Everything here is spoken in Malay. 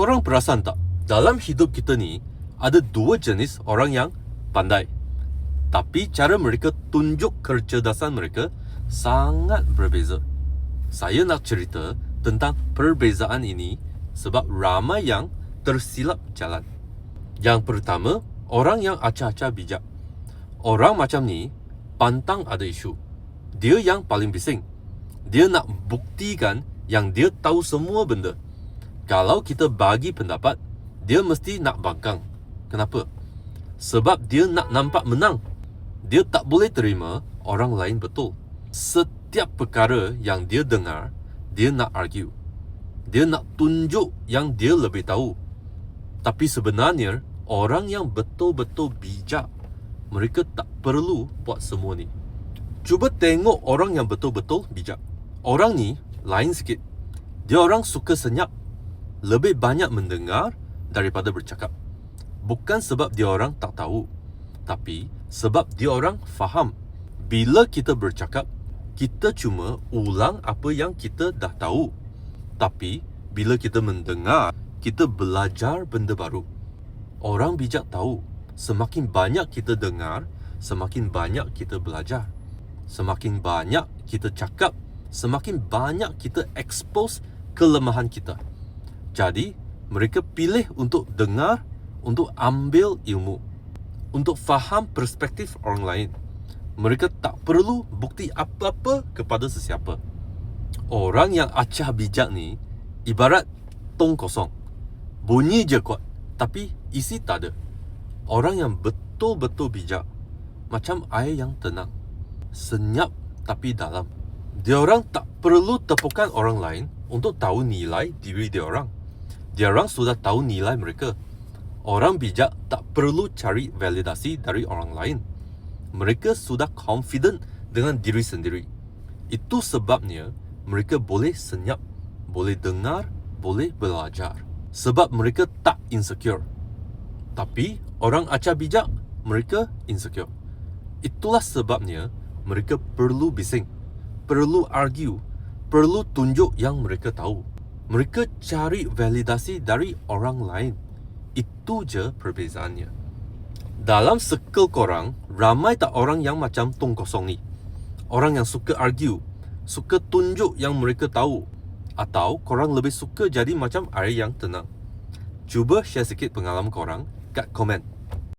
Korang perasan tak? Dalam hidup kita ni, ada dua jenis orang yang pandai. Tapi cara mereka tunjuk kecerdasan mereka sangat berbeza. Saya nak cerita tentang perbezaan ini sebab ramai yang tersilap jalan. Yang pertama, orang yang acah-acah bijak. Orang macam ni pantang ada isu. Dia yang paling bising. Dia nak buktikan yang dia tahu semua benda. Kalau kita bagi pendapat, dia mesti nak bangkang. Kenapa? Sebab dia nak nampak menang. Dia tak boleh terima orang lain betul. Setiap perkara yang dia dengar, dia nak argue. Dia nak tunjuk yang dia lebih tahu. Tapi sebenarnya, orang yang betul-betul bijak, mereka tak perlu buat semua ni. Cuba tengok orang yang betul-betul bijak. Orang ni lain sikit. Dia orang suka senyap. Lebih banyak mendengar daripada bercakap. Bukan sebab dia orang tak tahu, tapi sebab dia orang faham. Bila kita bercakap, kita cuma ulang apa yang kita dah tahu. Tapi bila kita mendengar, kita belajar benda baru. Orang bijak tahu, semakin banyak kita dengar, semakin banyak kita belajar. Semakin banyak kita cakap, semakin banyak kita expose kelemahan kita. Jadi, mereka pilih untuk dengar, untuk ambil ilmu, untuk faham perspektif orang lain. Mereka tak perlu bukti apa-apa kepada sesiapa. Orang yang acah bijak ni ibarat tong kosong. Bunyi je kuat, tapi isi tak ada. Orang yang betul-betul bijak macam air yang tenang, senyap tapi dalam. Dia orang tak perlu tepukan orang lain untuk tahu nilai diri dia orang. Dia orang sudah tahu nilai mereka. Orang bijak tak perlu cari validasi dari orang lain. Mereka sudah confident dengan diri sendiri. Itu sebabnya mereka boleh senyap, boleh dengar, boleh belajar. Sebab mereka tak insecure. Tapi orang acah bijak, mereka insecure. Itulah sebabnya mereka perlu bising, perlu argue, perlu tunjuk yang mereka tahu. Mereka cari validasi dari orang lain. Itu je perbezaannya. Dalam circle korang, ramai tak orang yang macam tong kosong ni? Orang yang suka argue, suka tunjuk yang mereka tahu. Atau korang lebih suka jadi macam air yang tenang? Cuba share sikit pengalaman korang kat komen.